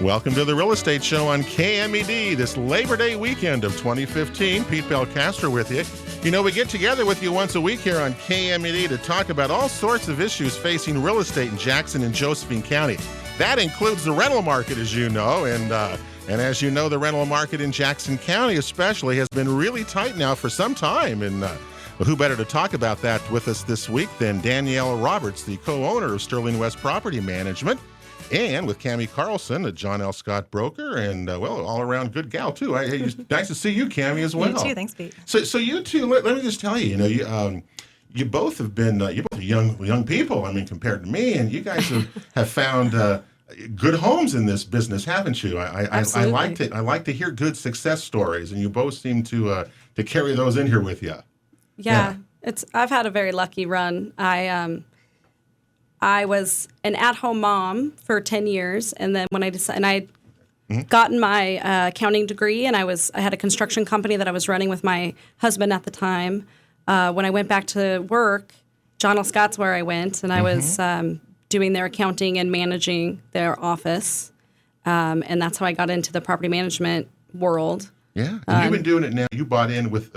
Welcome to the Real Estate Show on KMED this Labor Day weekend of 2015. Pete Belcastro with you. You know, we get together with you once a week here on KMED to talk about all sorts of issues facing real estate in Jackson and Josephine County. That includes the rental market, as you know, and as you know, the rental market in Jackson County especially has been really tight now for some time. And who better to talk about that with us this week than Danielle Roberts, the co-owner of Sterling West Property Management, and with Cammie Carlson, a John L. Scott broker, and all-around good gal too. Nice to see you, Cammie, as well. You too, thanks, Pete. So you two, let me just tell you, you both have been you both are young people. I mean, compared to me, and you guys have found good homes in this business, haven't you? I like to hear good success stories, and you both seem to carry those in here with you. Yeah. I've had a very lucky run. I was an at-home mom for 10 years, and then when I'd gotten my accounting degree, and I had a construction company that I was running with my husband at the time. When I went back to work, John L. Scott's where I went, and I was doing their accounting and managing their office, and that's how I got into the property management world. Yeah, and you've been doing it now. You bought in with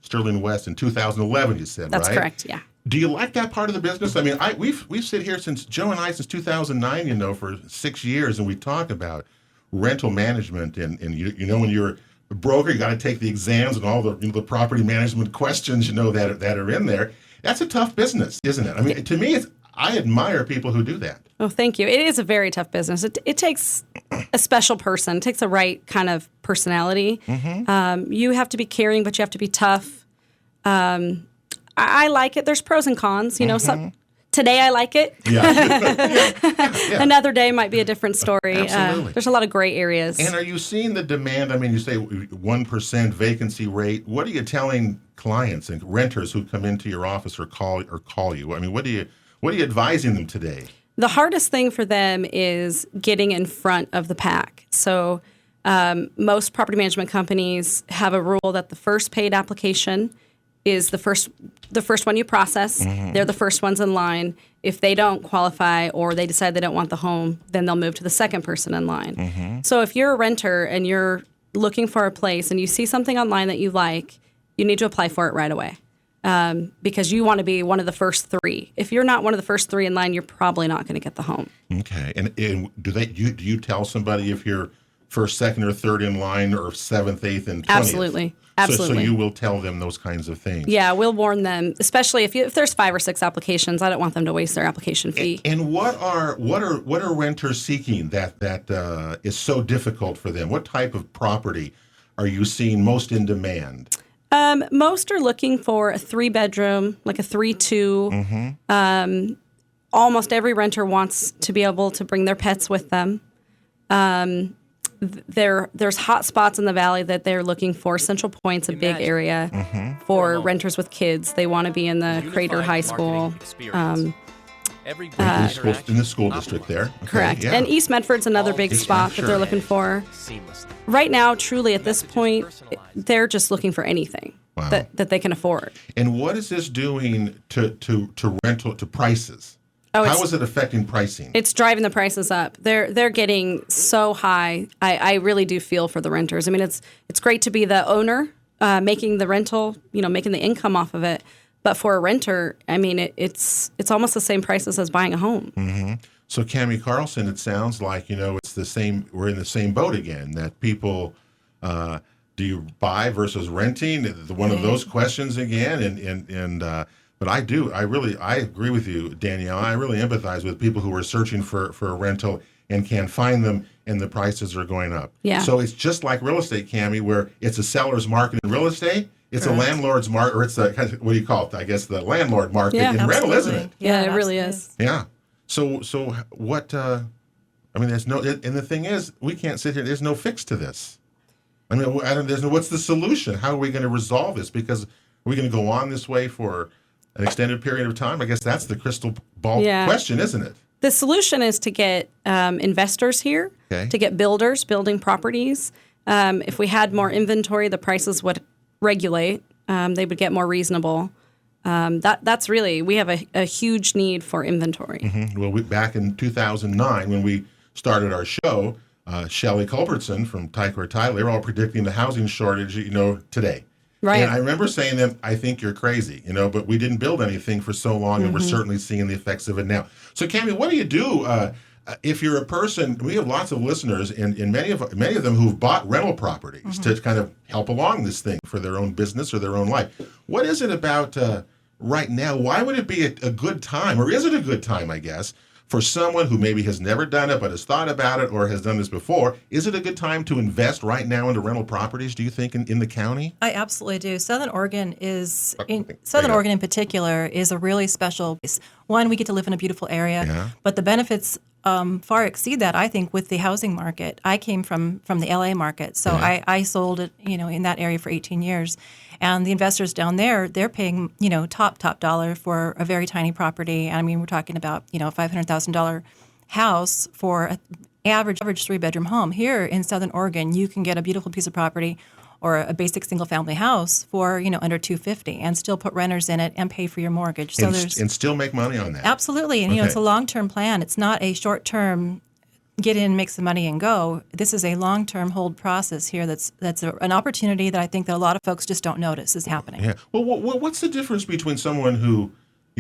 Sterling West in 2011. You said, that's right? That's correct. Yeah. Do you like that part of the business? I mean, we've sit here since Joe and I since 2009, for 6 years, and we talk about rental management. And when you're a broker, you got to take the exams and all the property management questions, that are in there. That's a tough business, isn't it? I mean, to me, I admire people who do that. Oh, thank you. It is a very tough business. It takes a special person. It takes the right kind of personality. You have to be caring, but you have to be tough. I like it. There's pros and cons. Today I like it. Yeah. Another day might be a different story. Absolutely. There's a lot of gray areas. And are you seeing the demand? I mean, you say 1% vacancy rate. What are you telling clients and renters who come into your office or call you? I mean, what are you advising them today? The hardest thing for them is getting in front of the pack. So most property management companies have a rule that the first paid application is the first one you process. They're the first ones in line. If they don't qualify or they decide they don't want the home, then they'll move to the second person in line. So if you're a renter and you're looking for a place and you see something online that you like, you need to apply for it right away because you want to be one of the first three. If you're not one of the first three in line, you're probably not going to get the home. Okay. And do you tell somebody if you're first, second, or third in line, or seventh, eighth, and 20th? Absolutely. So you will tell them those kinds of things. Yeah, we'll warn them, especially if there's 5 or 6 applications. I don't want them to waste their application fee. And what are renters seeking that is so difficult for them? What type of property are you seeing most in demand? Most are looking for a 3-bedroom, like a 3-2. Almost every renter wants to be able to bring their pets with them. There's hot spots in the valley that they're looking for. Central Point's a big area for renters with kids. They want to be in the Crater High School. In the school district there. Okay, correct. Yeah. And East Medford's another big spot that they're looking for. Right now, truly, at this point, they're just looking for anything that they can afford. And what is this doing to rental, to prices? How is it affecting pricing? It's driving the prices up. They're getting so high. I really do feel for the renters. I mean, it's great to be the owner, making the rental, making the income off of it. But for a renter, I mean, it's almost the same prices as buying a home. So, Cammie Carlson, it sounds like it's the same. We're in the same boat again. That people, do you buy versus renting? One of those questions again, and. But I agree with you, Danielle. I really empathize with people who are searching for a rental and can't find them, and the prices are going up. Yeah. So it's just like real estate, Cammie, where it's a seller's market in real estate. It's a landlord's market, or it's what do you call it? I guess the landlord market in rental, isn't it? Yeah, it really is. Yeah. So what? I mean, there's no, and the thing is, we can't sit here. There's no fix to this. I mean, what's the solution? How are we going to resolve this? Because are we going to go on this way for an extended period of time? I guess that's the crystal ball question, isn't it? The solution is to get investors here, to get builders building properties. If we had more inventory, the prices would regulate. They would get more reasonable. That's really, we have a huge need for inventory. Well, back in 2009, when we started our show, Shelley Culbertson from Tyler Tyler, they're all predicting the housing shortage, today. Right. And I remember saying to them, I think you're crazy, but we didn't build anything for so long, and we're certainly seeing the effects of it now. So, Cammie, what do you do if you're a person? We have lots of listeners, and many of them who've bought rental properties to kind of help along this thing for their own business or their own life. What is it about right now? Why would it be a good time, or is it a good time, I guess, for someone who maybe has never done it but has thought about it or has done this before? Is it a good time to invest right now into rental properties, do you think, in the county? I absolutely do. Southern Oregon in particular is a really special place. One, we get to live in a beautiful area, but the benefits far exceed that, I think, with the housing market. I came from the LA market, so I sold it, in that area for 18 years. And the investors down there, they're paying, top dollar for a very tiny property. I mean, we're talking about, a $500,000 house for an average 3-bedroom home. Here in Southern Oregon, you can get a beautiful piece of property or a basic single-family house for, under $250 and still put renters in it and pay for your mortgage. So and still make money on that. Absolutely. And, it's a long-term plan. It's not a short-term get in, make some money, and go. This is a long-term hold process here. That's an opportunity that I think that a lot of folks just don't notice is happening. Yeah. Well, what's the difference between someone who,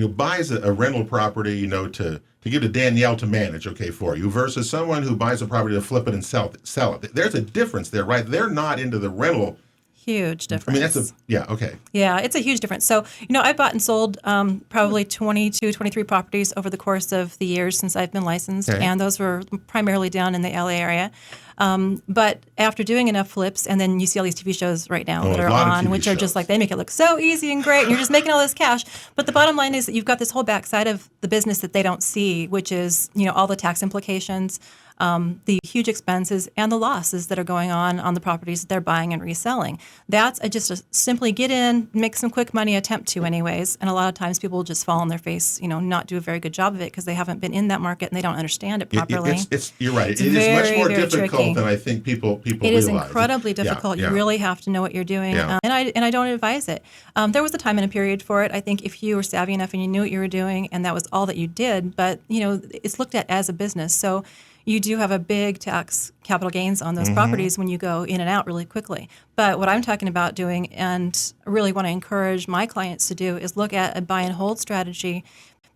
buys a rental property, to give to Danielle to manage, for you, versus someone who buys a property to flip it and sell it? There's a difference there, right? They're not into the rental. Huge difference. Yeah, it's a huge difference. So, I've bought and sold probably 22, 23 properties over the course of the years since I've been licensed, and those were primarily down in the LA area. But after doing enough flips, and then you see all these TV shows right now that are on, which are just like, they make it look so easy and great, and you're just making all this cash. But the bottom line is that you've got this whole backside of the business that they don't see, which is, all the tax implications, the huge expenses, and the losses that are going on the properties that they're buying and reselling. That's just a simply get in, make some quick money, attempt to anyways. And a lot of times people will just fall on their face, not do a very good job of it because they haven't been in that market and they don't understand it properly. You're right. It's it is much more difficult tricky. than I think people realize. It is incredibly difficult. Yeah. You really have to know what you're doing. Yeah. And I don't advise it. There was a time and a period for it. I think if you were savvy enough and you knew what you were doing and that was all that you did, but it's looked at as a business. So you do have a big tax capital gains on those properties when you go in and out really quickly. But what I'm talking about doing, and really want to encourage my clients to do, is look at a buy and hold strategy,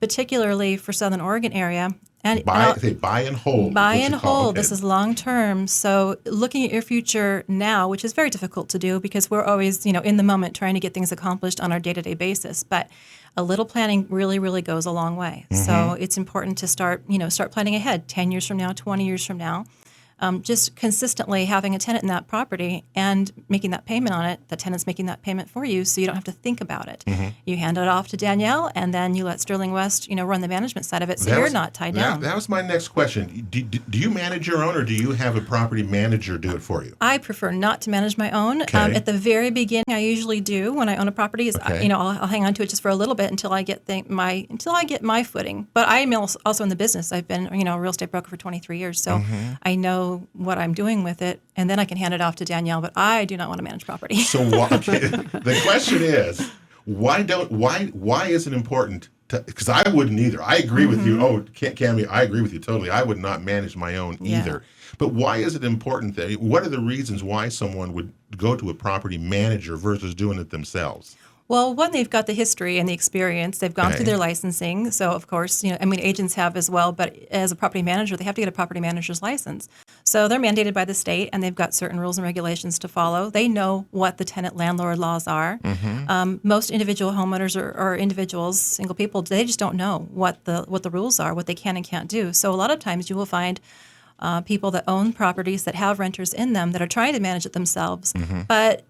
particularly for Southern Oregon area. And buy and hold. Buy and hold. This is long term. So looking at your future now, which is very difficult to do because we're always, in the moment trying to get things accomplished on our day-to-day basis. But a little planning really, really goes a long way. So it's important to start planning ahead 10 years from now, 20 years from now. Just consistently having a tenant in that property and making that payment on it, the tenant's making that payment for you so you don't have to think about it. You hand it off to Danielle, and then you let Sterling West, run the management side of it so you're not tied down. That was my next question. Do you manage your own, or do you have a property manager do it for you? I prefer not to manage my own. Okay. At the very beginning, I usually do when I own a property. I'll hang on to it just for a little bit until I get my footing. But I am also in the business. I've been a real estate broker for 23 years, so I know what I'm doing with it, and then I can hand it off to Danielle. But I do not want to manage property. So the question is, why is it important? Because I wouldn't either. I agree with you. Oh, Cammie, I agree with you totally. I would not manage my own either. But why is it important that? What are the reasons why someone would go to a property manager versus doing it themselves? Well, one, they've got the history and the experience. They've gone through their licensing. So, of course, agents have as well. But as a property manager, they have to get a property manager's license. So they're mandated by the state, and they've got certain rules and regulations to follow. They know what the tenant-landlord laws are. Most individual homeowners or individuals, single people, they just don't know what the rules are, what they can and can't do. So a lot of times you will find people that own properties that have renters in them that are trying to manage it themselves. But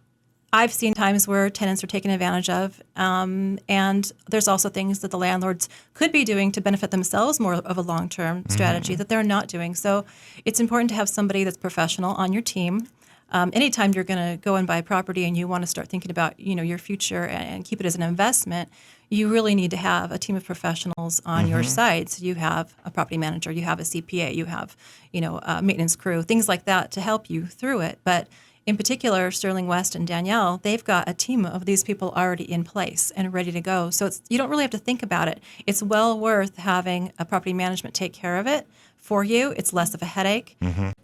I've seen times where tenants are taken advantage of, and there's also things that the landlords could be doing to benefit themselves more of a long-term strategy that they're not doing. So it's important to have somebody that's professional on your team. Anytime you're going to go and buy property and you want to start thinking about your future and keep it as an investment, you really need to have a team of professionals on your side. So you have a property manager, you have a CPA, you have a maintenance crew, things like that to help you through it. But in particular, Sterling West and Danielle, they've got a team of these people already in place and ready to go. So you don't really have to think about it. It's well worth having a property management take care of it for you. It's less of a headache,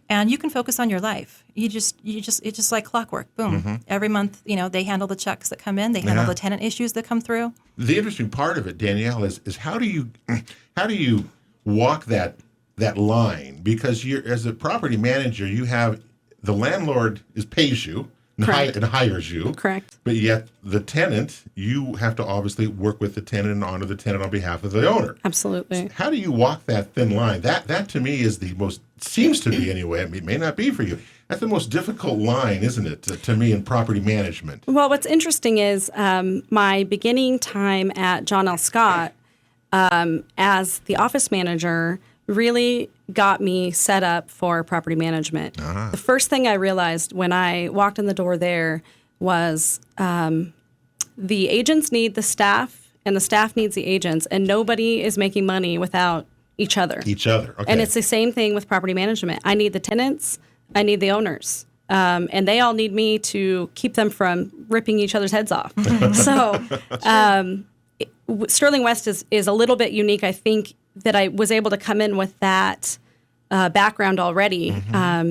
and you can focus on your life. It's just like clockwork. Boom. Every month, they handle the checks that come in. They handle the tenant issues that come through. The interesting part of it, Danielle, is how do you walk that line? Because you're, as a property manager, you have the landlord pays you and hires you. Correct. But yet the tenant, you have to obviously work with the tenant and honor the tenant on behalf of the owner. Absolutely. So how do you walk that thin line? That to me is the most, seems to be anyway, it may not be for you. That's the most difficult line, isn't it, to me in property management? Well, what's interesting is my beginning time at John L. Scott as the office manager really got me set up for property management. The first thing I realized when I walked in the door there was the agents need the staff and the staff needs the agents, and nobody is making money without each other. Okay. And it's the same thing with property management. I need the tenants, I need the owners, and they all need me to keep them from ripping each other's heads off. So Sterling West is a little bit unique, I think, that I was able to come in with that background already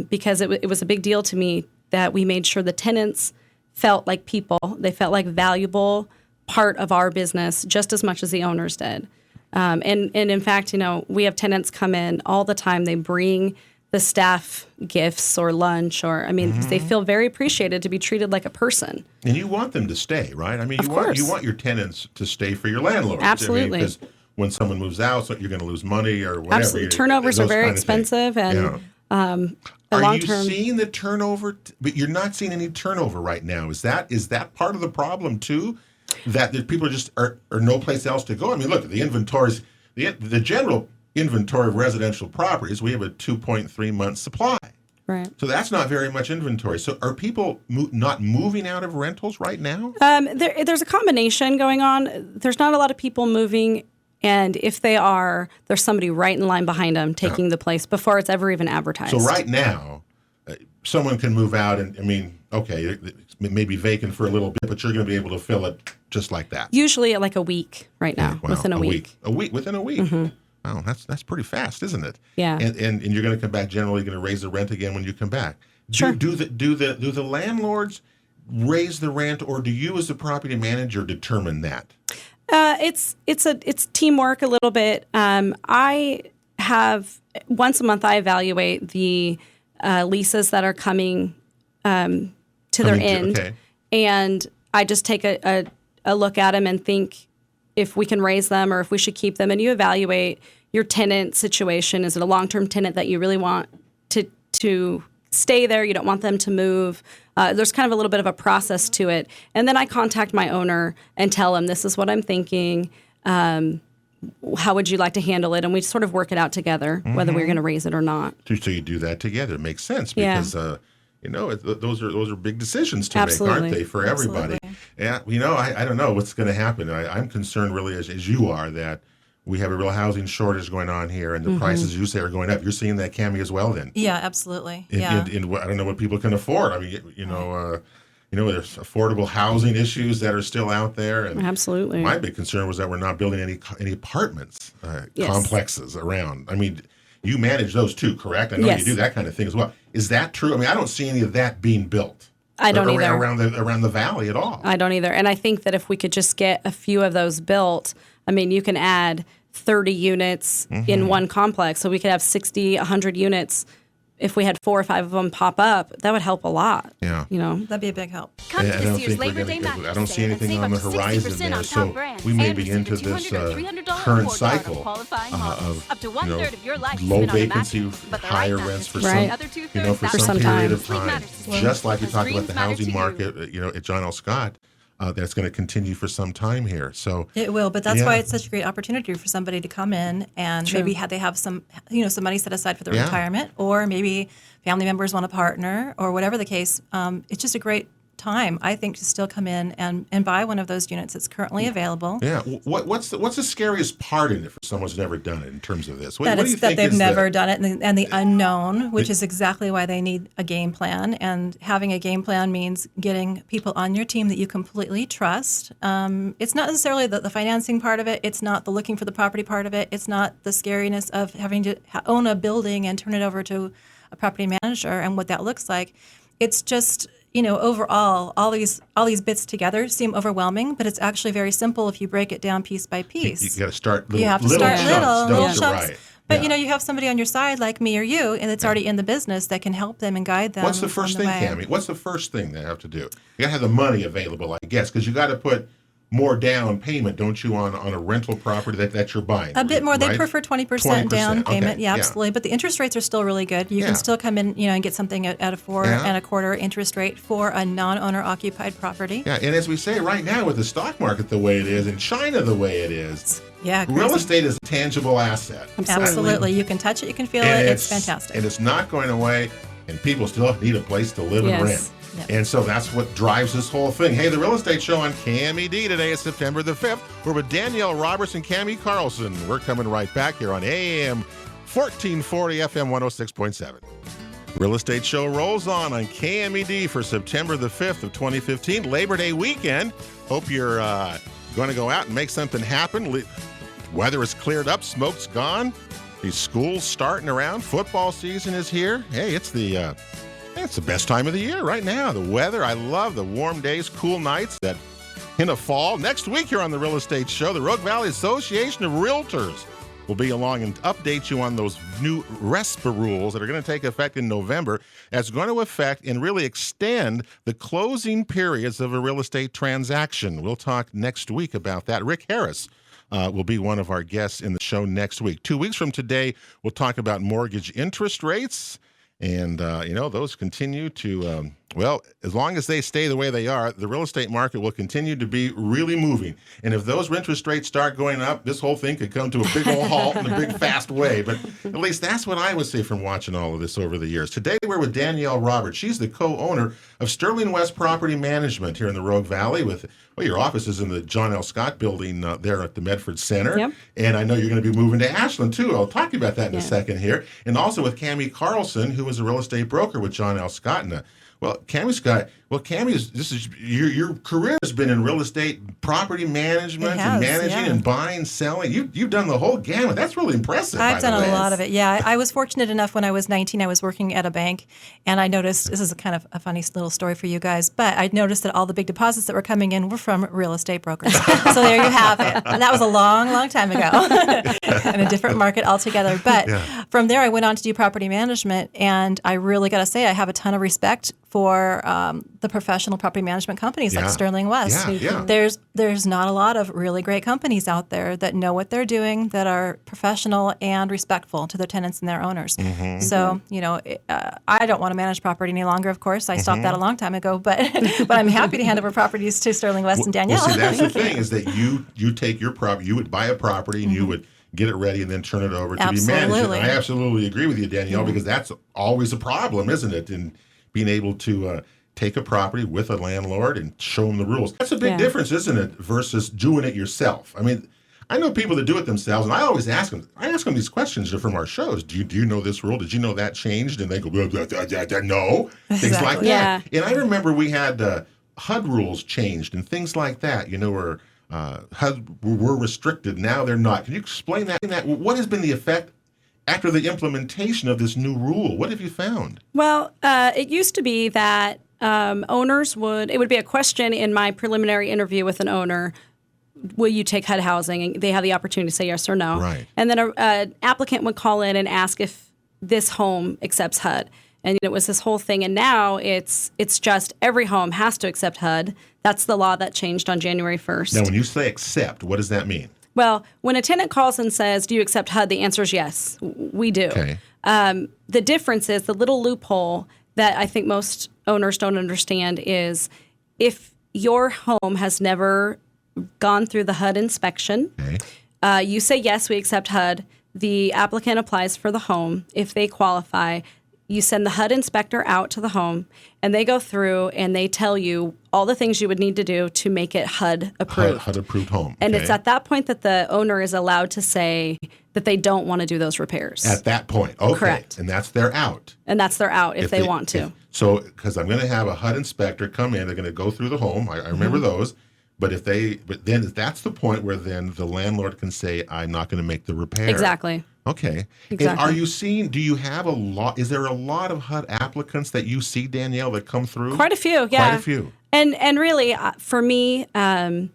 because it was a big deal to me that we made sure the tenants felt like people. They felt like valuable part of our business just as much as the owners did. And in fact, we have tenants come in all the time. They bring the staff gifts or lunch they feel very appreciated to be treated like a person. And you want them to stay, right? I mean, you want your tenants to stay for your landlord. Absolutely. Because when someone moves out, so you're going to lose money or whatever. Absolutely. Turnovers are very expensive. And are you seeing the turnover? But you're not seeing any turnover right now. Is that part of the problem too? That people are no place else to go? I mean, look, the inventories, the general inventory of residential properties, we have a 2.3 month supply. Right. So that's not very much inventory. So are people not moving out of rentals right now? There's a combination going on. There's not a lot of people moving. And if they are, there's somebody right in line behind them taking the place before it's ever even advertised. So right now, someone can move out and, it may be vacant for a little bit, but you're going to be able to fill it just like that. Usually like a week right now, within a week. Within a week. Mm-hmm. Oh, that's pretty fast, isn't it? Yeah. And you're going to come back, generally going to raise the rent again when you come back. Sure. Do the landlords raise the rent, or do you as the property manager determine that? It's teamwork a little bit. I have once a month I evaluate the leases that are coming to their end, and I just take a look at them and think if we can raise them or if we should keep them. And you evaluate your tenant situation. Is it a long-term tenant that you really want to stay there? You don't want them to move. There's kind of a little bit of a process to it. And then I contact my owner and tell him, this is what I'm thinking. How would you like to handle it? And we sort of work it out together, whether we're going to raise it or not. So you do that together. It makes sense because, those are big decisions to Absolutely. make, aren't they, for everybody? Absolutely. Yeah, I don't know what's going to happen. I'm concerned really as you are that we have a real housing shortage going on here, and the prices you say are going up. You're seeing that, Cammie, as well, then? Yeah, absolutely. I don't know what people can afford. I mean, there's affordable housing issues that are still out there. And Absolutely. My big concern was that we're not building any apartments, complexes around. I mean, you manage those too, correct? I know you do that kind of thing as well. Is that true? I mean, I don't see any of that being built. I don't either. Around the valley at all. I don't either. And I think that if we could just get a few of those built, I mean, you can add 30 units in one complex. So we could have 60, 100 units. If we had 4 or 5 of them pop up, that would help a lot. Yeah. That'd be a big help. Come to this year's Labor Day Mattress I don't see anything on the horizon there. So we may be into this current cycle of low vacancy, higher rents for some period of time. Just like we talked about the housing market, at John L. Scott. That's going to continue for some time here. So it will, but that's why it's such a great opportunity for somebody to come in and maybe they have some money set aside for their retirement, or maybe family members want to partner, or whatever the case. It's just a great time, I think, to still come in and buy one of those units that's currently available. Yeah. What's the scariest part in it for someone who's never done it in terms of this? What do you That think they've is never done it, and the unknown, which is exactly why they need a game plan. And having a game plan means getting people on your team that you completely trust. It's not necessarily the financing part of it. It's not the looking for the property part of it. It's not the scariness of having to own a building and turn it over to a property manager and what that looks like. It's just, overall, all these bits together seem overwhelming, but it's actually very simple if you break it down piece by piece. You got to start little, you have to little start chunks, little don't you? chunks. Right. But Yeah. you have somebody on your side like me or you, and it's already in the business that can help them and guide them. What's the first thing, Cammie? What's the first thing they have to do? You got to have the money available, I guess, because you got to put more down payment, don't you, on a rental property that you're buying? A bit more. Right? They prefer 20% down payment. Okay. Yeah, absolutely. But the interest rates are still really good. You can still come in, and get something at a 4.25% interest rate for a non-owner occupied property. Yeah, and as we say right now with the stock market the way it is, and China the way it is, yeah, crazy. Real estate is a tangible asset. Absolutely. You can touch it, you can feel it. It's fantastic. And it's not going away, and people still need a place to live and rent. Yep. And so that's what drives this whole thing. Hey, the Real Estate Show on KMED today is September the 5th. We're with Danielle Roberts and Cammie Carlson. We're coming right back here on AM 1440 FM 106.7. Real Estate Show rolls on KMED for September the 5th of 2015, Labor Day weekend. Hope you're going to go out and make something happen. Weather is cleared up, smoke's gone. The school's starting around. Football season is here. Hey, it's the best time of the year right now. The weather, I love the warm days, cool nights, that hint of fall. Next week here on the Real Estate Show, the Rogue Valley Association of Realtors will be along and update you on those new RESPA rules that are going to take effect in November. That's going to affect and really extend the closing periods of a real estate transaction. We'll talk next week about that. Rick Harris will be one of our guests in the show next week. 2 weeks from today, we'll talk about mortgage interest rates. And, those continue to, as long as they stay the way they are, the real estate market will continue to be really moving. And if those interest rates start going up, this whole thing could come to a big old halt in a big, fast way. But at least that's what I would say from watching all of this over the years. Today, we're with Danielle Roberts. She's the co-owner of Sterling West Property Management here in the Rogue Valley with, your office is in the John L. Scott building there at the Medford Center. Yep. And I know you're going to be moving to Ashland, too. I'll talk to you about that in a second here. And also with Cammie Carlson, who is a real estate broker with John L. Scott. And, Cammie, your career has been in real estate, property management, and managing and buying, selling. You've done the whole gamut. That's really impressive. I've done a lot of it. Yeah, I was fortunate enough when I was 19. I was working at a bank, and I noticed this is kind of a funny little story for you guys. But I noticed that all the big deposits that were coming in were from real estate brokers. So there you have it. And that was a long, long time ago, in a different market altogether. But from there, I went on to do property management, and I really got to say, I have a ton of respect for the professional property management companies like Sterling West. There's not a lot of really great companies out there that know what they're doing, that are professional and respectful to their tenants and their owners. Mm-hmm. So, I don't want to manage property any longer, of course. I stopped that a long time ago, but I'm happy to hand over properties to Sterling West and Danielle. Well, see, that's the thing, is that you take your property, you would buy a property and you would get it ready and then turn it over to be managed. And I absolutely agree with you, Danielle, because that's always a problem, isn't it? In being able to take a property with a landlord and show them the rules. That's a big difference, isn't it, versus doing it yourself? I mean, I know people that do it themselves, and I always ask them these questions from our shows. Do you know this rule? Did you know that changed? And they go, no. Things like that. And I remember we had HUD rules changed and things like that, where HUD were restricted. Now they're not. Can you explain that? What has been the effect after the implementation of this new rule? What have you found? Well, it used to be that owners it would be a question in my preliminary interview with an owner, will you take HUD housing? And they have the opportunity to say yes or no. Right. And then an applicant would call in and ask if this home accepts HUD. And it was this whole thing. And now it's just every home has to accept HUD. That's the law that changed on January 1st. Now, when you say accept, what does that mean? Well, when a tenant calls and says, do you accept HUD? The answer is yes, we do. Okay. The difference is the little loophole that I think most owners don't understand is if your home has never gone through the HUD inspection, you say, yes, we accept HUD. The applicant applies for the home. If they qualify, you send the HUD inspector out to the home, and they go through and they tell you all the things you would need to do to make it HUD approved. HUD approved home. And okay. it's at that point that the owner is allowed to say that they don't want to do those repairs. At that point. Okay. Correct. And that's their out. And that's their out if they want to. So, because I'm going to have a HUD inspector come in, they're going to go through the home. I remember those. But then that's the point where then the landlord can say, I'm not going to make the repair. Exactly. Okay. Exactly. And are you seeing, do you have a lot, is there a lot of HUD applicants that you see, Danielle, that come through? Quite a few, yeah. Quite a few. And really, for me, I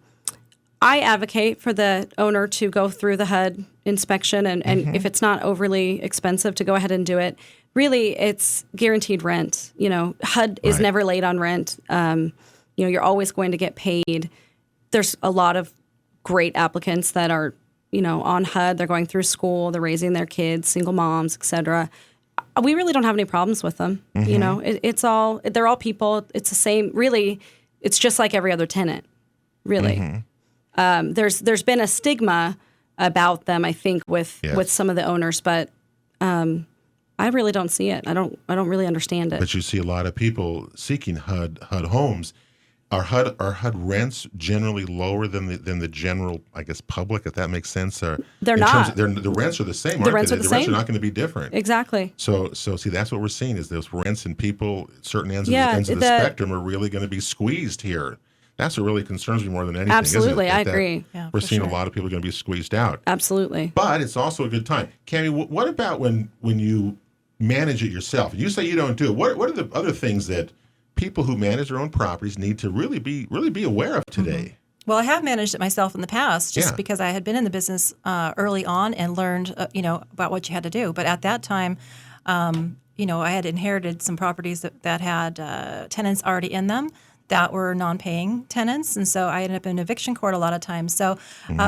advocate for the owner to go through the HUD inspection, and if it's not overly expensive, to go ahead and do it. Really, it's guaranteed rent. HUD is never late on rent. You're always going to get paid. There's a lot of great applicants that are on HUD, they're going through school, they're raising their kids, single moms, etc. We really don't have any problems with them. They're all people. It's the same. Really, it's just like every other tenant. Really, there's been a stigma about them, I think, with some of the owners, but I really don't see it. I don't really understand it. But you see a lot of people seeking HUD homes. Are HUD rents generally lower than the general, I guess, public, if that makes sense? They're not. The rents are the same, The rents are the same. rents are not going to be different. Exactly. So see, that's what we're seeing is those rents, and people at certain ends of the spectrum are really going to be squeezed here. That's what really concerns me more than anything. Absolutely, isn't it? I agree. Yeah, we're for seeing sure. a lot of people going to be squeezed out. Absolutely. But it's also a good time. Cammie, what about when you manage it yourself? You say you don't do it. What are the other things that people who manage their own properties need to really be aware of today? Well, I have managed it myself in the past just because I had been in the business early on and learned, about what you had to do. But at that time, I had inherited some properties that had tenants already in them that were non-paying tenants, and so I ended up in eviction court a lot of times. So,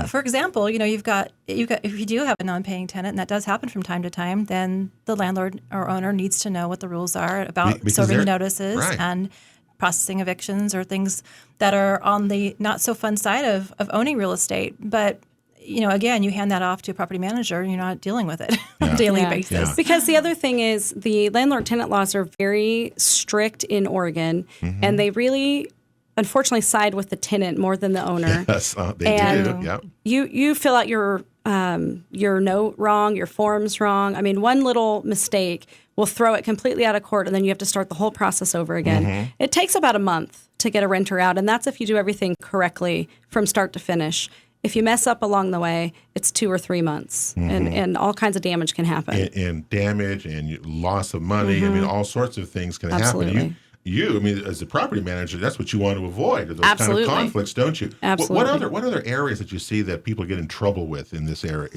for example, you've got if you do have a non-paying tenant, and that does happen from time to time, then the landlord or owner needs to know what the rules are about serving notices and processing evictions or things that are on the not so fun side of owning real estate. But again, you hand that off to a property manager, you're not dealing with it on a daily basis. Yeah. Because the other thing is the landlord-tenant laws are very strict in Oregon, and they really, unfortunately, side with the tenant more than the owner. Yes, they do. Yep. You fill out your note wrong, your forms wrong. I mean, one little mistake will throw it completely out of court, and then you have to start the whole process over again. It takes about a month to get a renter out, and that's if you do everything correctly from start to finish. If you mess up along the way, it's 2 or 3 months, and all kinds of damage can happen. And damage and loss of money. I mean, all sorts of things can happen. As a property manager, that's what you want to avoid, those kind of conflicts, don't you? Absolutely. What other areas that you see that people get in trouble with in this area?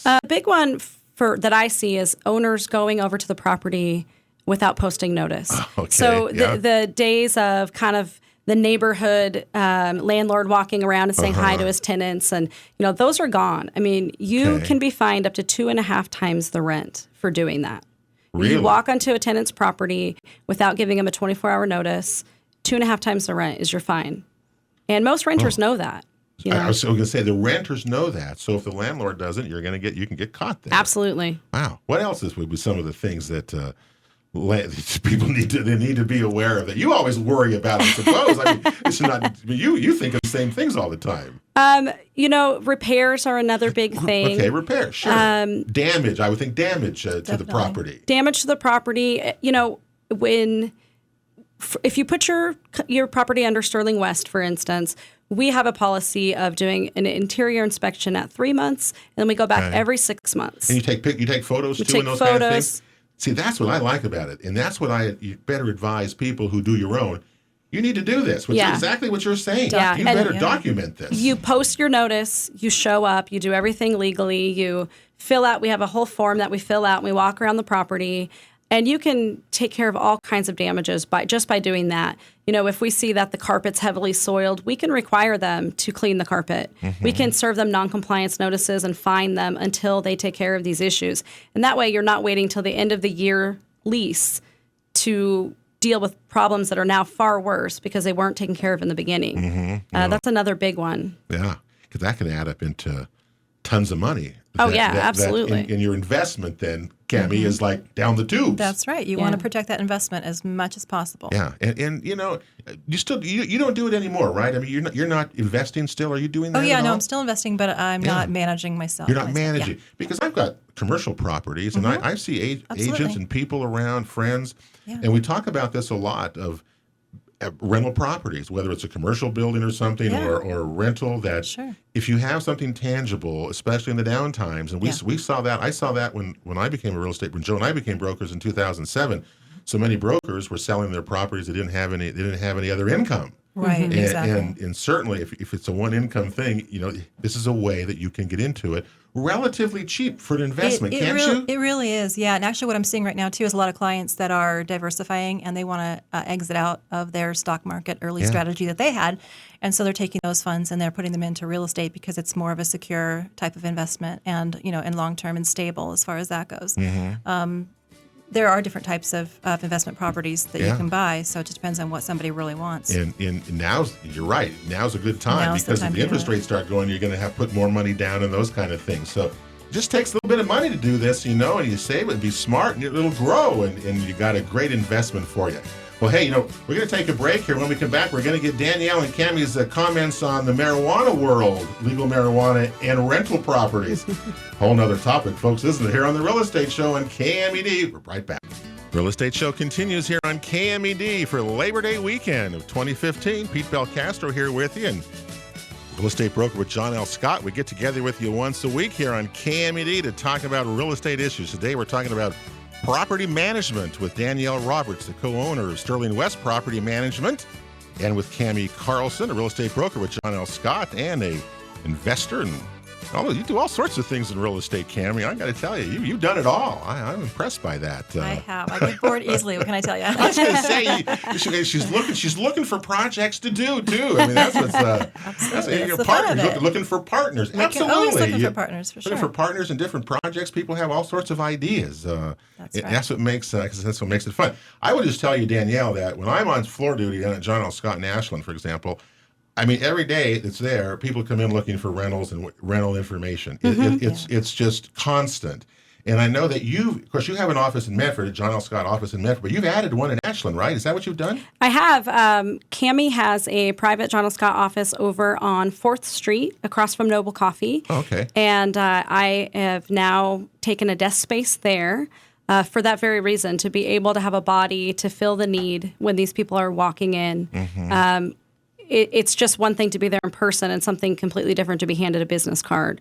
A big one that I see is owners going over to the property without posting notice. Okay, so the days of kind of the neighborhood landlord walking around and saying hi to his tenants, and those are gone. I mean, you can be fined up to 2.5 times the rent for doing that. Really? You walk onto a tenant's property without giving them a 24-hour notice, 2.5 times the rent is your fine. And most renters know that. I was going to say the renters know that. So if the landlord doesn't, you can get caught there. Absolutely. Wow. What else would be some of the things that people need to be aware of that you always worry about? I suppose. I mean, it's not you think of the same things all the time. Repairs are another big thing. Okay, repairs, sure. Damage. I would think damage to the property. Damage to the property. If you put your property under Sterling West, for instance, we have a policy of doing an interior inspection at 3 months, and then we go back every 6 months. And you take photos too, and those kind of things. See, that's what I like about it, and that's what you better advise people who do your own. You need to do this, which is exactly what you're saying. Yeah. You better document this. You post your notice, you show up, you do everything legally, you fill out, we have a whole form that we fill out, and we walk around the property, and you can take care of all kinds of damages by doing that. If we see that the carpet's heavily soiled, we can require them to clean the carpet. We can serve them noncompliance notices and fine them until they take care of these issues. And that way you're not waiting till the end of the year lease to deal with problems that are now far worse because they weren't taken care of in the beginning. That's another big one. Yeah, because that can add up into tons of money. Absolutely. In your investment then, Cami, is like down the tubes. That's right. You want to protect that investment as much as possible. Yeah, and you know, you don't do it anymore, right? I mean, you're not investing still. Are you doing that? Oh yeah, at all? I'm still investing, but I'm not managing myself. You're not managing because I've got commercial properties, and I see agents and people around, friends, and we talk about this a lot of rental properties, whether it's a commercial building or something or rental, that if you have something tangible, especially in the down times, and we saw that, I saw that when I became a real estate, when Joe and I became brokers in 2007, so many brokers were selling their properties that didn't have any other income. Right, exactly. And certainly if it's a one income thing, you know, this is a way that you can get into it relatively cheap for an investment, can't you? It really is, yeah. And actually what I'm seeing right now, too, is a lot of clients that are diversifying and they want to exit out of their stock market early strategy that they had. And so they're taking those funds and they're putting them into real estate because it's more of a secure type of investment and, you know, and long-term and stable as far as that goes. There are different types of investment properties that you can buy, so it just depends on what somebody really wants. And you're right. Now's a good time because if the interest rates start going, you're going to have to put more money down and those kind of things. So it just takes a little bit of money to do this, you know, and you save it and be smart and it'll grow and you got a great investment for you. Well, hey, you know, we're going to take a break here. When we come back, we're going to get Danielle and Cami's comments on the marijuana world, legal marijuana and rental properties. Whole nother topic, folks, isn't it? Here on the Real Estate Show on KMED. We're right back. Real Estate Show continues here on KMED for Labor Day weekend of 2015. Pete Belcastro here with you, and real estate broker with John L. Scott. We get together with you once a week here on KMED to talk about real estate issues. Today we're talking about property management with Danielle Roberts, the co-owner of Sterling West Property Management, and with Cami Carlson, a real estate broker with John L. Scott and a investor. And although you do all sorts of things in real estate, Cami, I got to tell you, you've done it all. I'm impressed by that. I have. I get bored easily. What can I tell you? I was going to say, she's looking for projects to do too. I mean, that's what's the fun of it. Looking for partners. Absolutely, always looking for partners for sure. Looking for partners in different projects. People have all sorts of ideas. That's right. That's what makes it fun. I would just tell you, Danielle, that when I'm on floor duty down at John L. Scott in Ashland, for example, I mean, every day it's there, people come in looking for rentals and rental information. It's just constant. And I know that of course, you have an office in Medford, a John L. Scott office in Medford, but you've added one in Ashland, right? Is that what you've done? I have. Cami has a private John L. Scott office over on 4th Street across from Noble Coffee. Oh, okay. And I have now taken a desk space there for that very reason, to be able to have a body to fill the need when these people are walking in. It's just one thing to be there in person and something completely different to be handed a business card,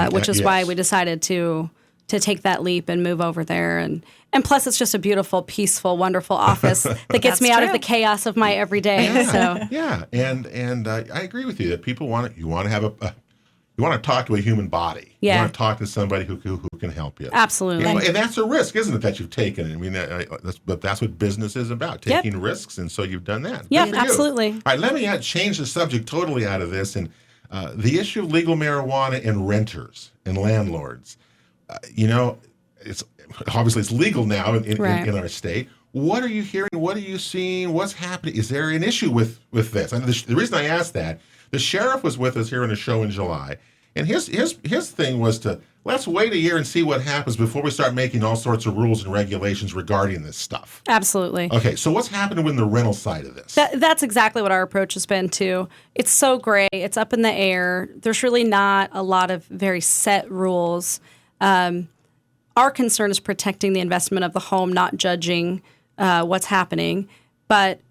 which is why we decided to take that leap and move over there. And plus, it's just a beautiful, peaceful, wonderful office that gets me out of the chaos of my everyday. So yeah, and I agree with you that people want to talk to a human body. Yeah. You want to talk to somebody who can help you. Absolutely. And that's a risk, isn't it, that you've taken? I mean, that's what business is about, taking risks, and so you've done that. Yeah, absolutely. All right, let me change the subject totally out of this, and the issue of legal marijuana and renters and landlords. You know, it's legal now in our state. What are you hearing? What are you seeing? What's happening? Is there an issue with this? And the reason I asked that, the sheriff was with us here on a show in July, and his thing was to let's wait a year and see what happens before we start making all sorts of rules and regulations regarding this stuff. Absolutely. Okay, so what's happening with the rental side of this? That's exactly what our approach has been too. It's so gray. It's up in the air. There's really not a lot of very set rules. Our concern is protecting the investment of the home, not judging what's happening. But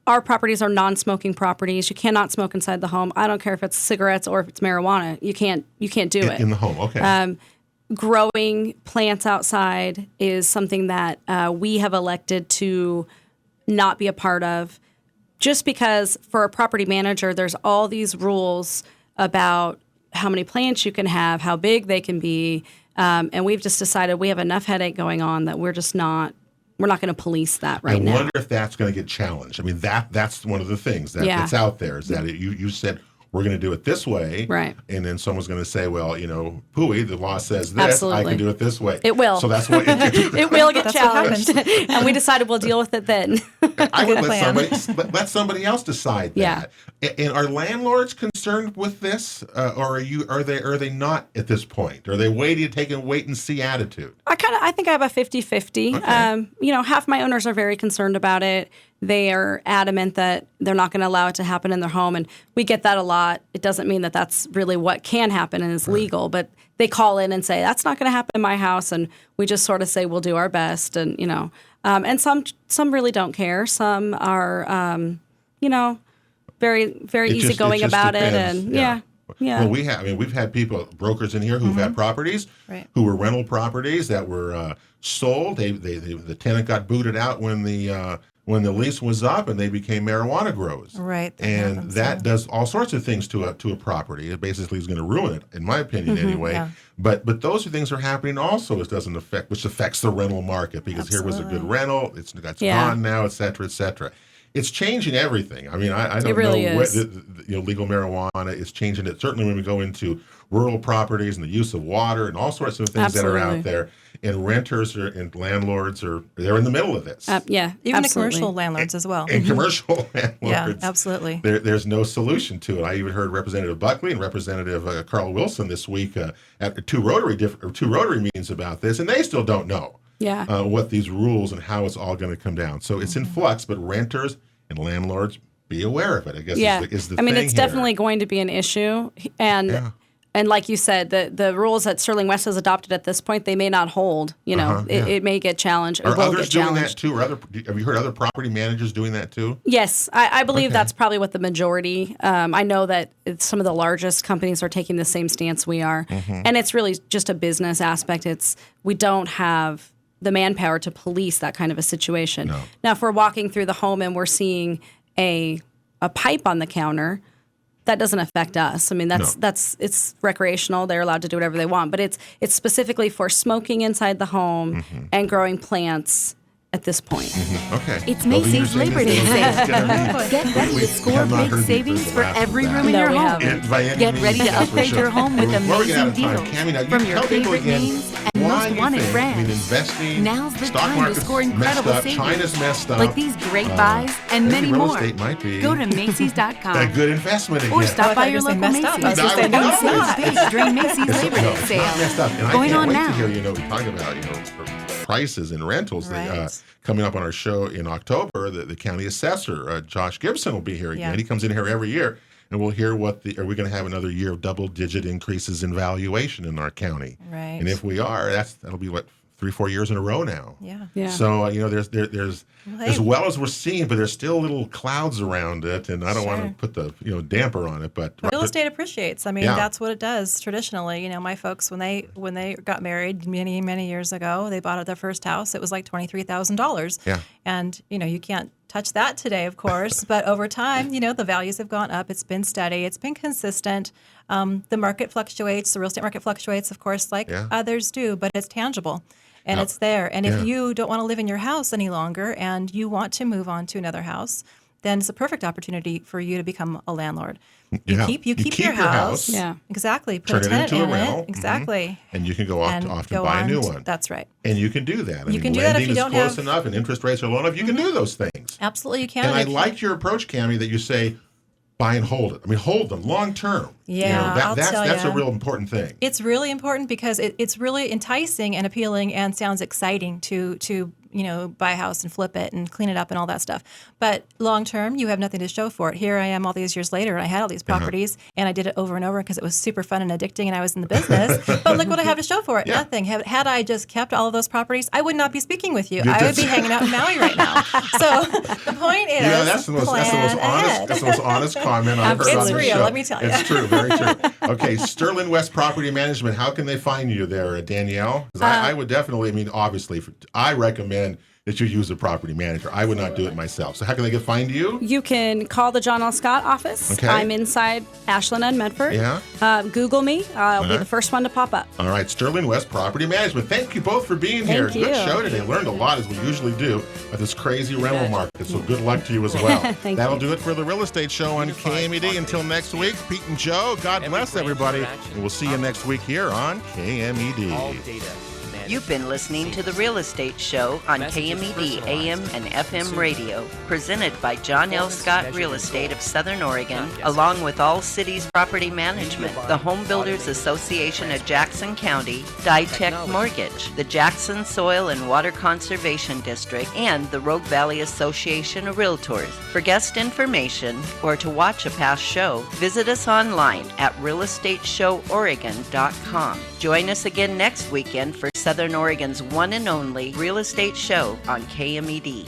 our properties are non-smoking properties. You cannot smoke inside the home. I don't care if it's cigarettes or if it's marijuana. You can't do it in the home. Okay. Growing plants outside is something that we have elected to not be a part of, just because for a property manager, there's all these rules about how many plants you can have, how big they can be, and we've just decided we have enough headache going on that we're not going to police that right now. I wonder if that's going to get challenged. I mean, that's one of the things that's out there is that you said we're going to do it this way. Right. And then someone's going to say, well, pooey, the law says this, Absolutely. I can do it this way. It will. So that's what It will get That's what challenged. And we decided we'll deal with it then. I would Good plan. let somebody else decide that. And are landlords concerned with this, or are they not at this point? Are they waiting to take a wait and see attitude? I think I have a 50-50. Okay. Half my owners are very concerned about it. They are adamant that they're not going to allow it to happen in their home, and we get that a lot. It doesn't mean that that's really what can happen and is legal, but they call in and say that's not going to happen in my house, and we just sort of say we'll do our best, and and some really don't care. Some are very very easygoing about it, and yeah. Well, we've had brokers in here who've had properties who were rental properties that were sold. The tenant got booted out when the lease was up, and they became marijuana growers. Right. That does all sorts of things to a property. It basically is going to ruin it, in my opinion, anyway. Yeah. But those are things that are happening also, which affects the rental market, because here was a good rental, it's gone now, et cetera, et cetera. It's changing everything. I mean, I don't really know is. legal marijuana is changing it. Certainly when we go into rural properties and the use of water and all sorts of things that are out there. And renters and landlords they're in the middle of this. Even absolutely. the commercial landlords as well. And commercial landlords. Yeah, absolutely. There's no solution to it. I even heard Representative Buckley and Representative Carl Wilson this week at two Rotary meetings about this, and they still don't know what these rules and how it's all going to come down. So it's in flux, but renters and landlords, be aware of it, I guess is the thing. I mean, it's definitely going to be an issue. And like you said, the rules that Sterling West has adopted at this point, they may not hold. It may get challenged or Are will others get doing challenged. that too? Have you heard other property managers doing that too? Yes, I believe that's probably what the majority. I know that some of the largest companies are taking the same stance we are, and it's really just a business aspect. We don't have the manpower to police that kind of a situation. No. Now, if we're walking through the home and we're seeing a pipe on the counter, that doesn't affect us. I mean, it's recreational. They're allowed to do whatever they want, but it's specifically for smoking inside the home and growing plants at this point. Okay. It's Macy's Labor Day sale. Get ready to score big savings for every room in your home. Get ready to upgrade your home with amazing deals from your favorite names and most wanted brands. Now's the time to score incredible savings. China's messed up. Like these great buys and many real more. estate might be Go to Macys.com. a good investment again. Or stop by I your thought you local were saying Macy's. messed up. I was And gonna save big during Macy's Labor Day Not messed up. sale. And Going I on can't now. wait to hear, we talk about, prices and rentals. Right. Coming up on our show in October, the county assessor, Josh Gibson, will be here again. Yeah. He comes in here every year, and we'll hear are we going to have another year of double-digit increases in valuation in our county? Right. And if we are, that'll be 3-4 years in a row now. Yeah. So there's as well as we're seeing, but there's still little clouds around it, and I don't want to put the damper on it. But Real estate appreciates. I mean, that's what it does traditionally. My folks, when they got married many years ago, they bought their first house. It was like $23,000. Yeah. And you can't touch that today, of course. But over time, the values have gone up. It's been steady. It's been consistent. The market fluctuates. The real estate market fluctuates, of course, like others do. But it's tangible. And it's there. And if you don't want to live in your house any longer and you want to move on to another house, then it's a perfect opportunity for you to become a landlord. You keep your house. Yeah. Exactly. Turn Put a it tenant into a in rental. it. Exactly. And you can go off to buy a new one. That's right. And you can do that. You can do that if you don't lending is close have- enough and interest rates are low enough. You can do those things. Absolutely, you can. And I like your approach, Cammie, that you say buy and hold it. I mean, hold them long term. Yeah, I'll tell that's a ya. real important thing. It's really important because it's really enticing and appealing and sounds exciting to buy a house and flip it and clean it up and all that stuff. But long term, you have nothing to show for it. Here I am all these years later, and I had all these properties, and I did it over and over because it was super fun and addicting, and I was in the business. But look what I have to show for it. Yeah. Nothing. Had I just kept all of those properties, I would not be speaking with you. I would be hanging out in Maui right now. So the point is, That's the most honest comment I've heard on It's the real, show. let me tell you. It's true, very true. Okay, Sterling West Property Management. How can they find you there, Danielle? 'Cause I would definitely. I mean, obviously, I recommend that you use a property manager. I would not do it myself. So how can they find you? You can call the John L. Scott office. Okay. I'm inside Ashland and Medford. Yeah. Google me. I'll be the first one to pop up. All right, Sterling West Property Management. Thank you both for being here. Thank you. Good show today. Learned a lot, as we usually do, at this crazy rental market. So good luck to you as well. That'll do it for the Real Estate Show on KMED. Until next week, Pete and Joe, God bless everybody. And we'll see you next week here on KMED. You've been listening to The Real Estate Show on KMED AM and FM radio, presented by John L. Scott Real Estate of Southern Oregon, along with All Cities Property Management, the Home Builders Association of Jackson County, DiTech Mortgage, the Jackson Soil and Water Conservation District, and the Rogue Valley Association of Realtors. For guest information or to watch a past show, visit us online at realestateshoworegon.com. Join us again next weekend for Southern Oregon's one and only Real Estate Show on KMED.